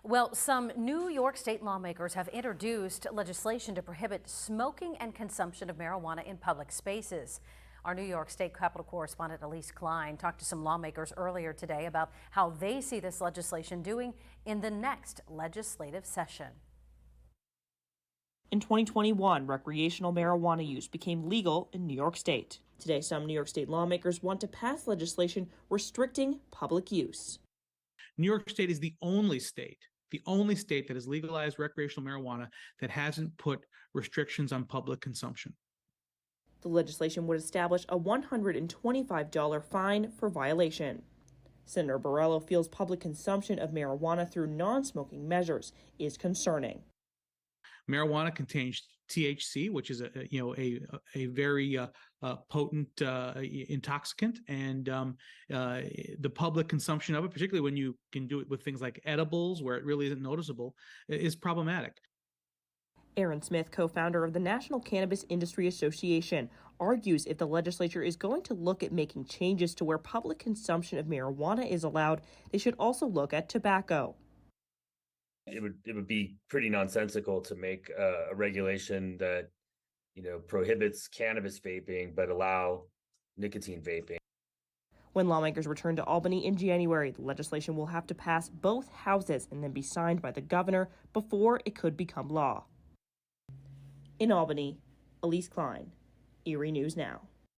Well, some New York State lawmakers have introduced legislation to prohibit smoking and consumption of marijuana in public spaces. Our New York State Capitol correspondent Elise Klein talked to some lawmakers earlier today about how they see this legislation doing in the next legislative session. In 2021, recreational marijuana use became legal in New York State. Today, some New York State lawmakers want to pass legislation restricting public use. New York State is the only state that has legalized recreational marijuana that hasn't put restrictions on public consumption. The legislation would establish a $125 fine for violation. Senator Borrello feels public consumption of marijuana through non-smoking measures is concerning. Marijuana contains THC, which is a very potent intoxicant, and the public consumption of it, particularly when you can do it with things like edibles, where it really isn't noticeable, is problematic. Aaron Smith, co-founder of the National Cannabis Industry Association, argues if the legislature is going to look at making changes to where public consumption of marijuana is allowed, they should also look at tobacco. It would be pretty nonsensical to make a regulation that, prohibits cannabis vaping but allow nicotine vaping. When lawmakers return to Albany in January, the legislation will have to pass both houses and then be signed by the governor before it could become law. In Albany, Elise Klein, Erie News Now.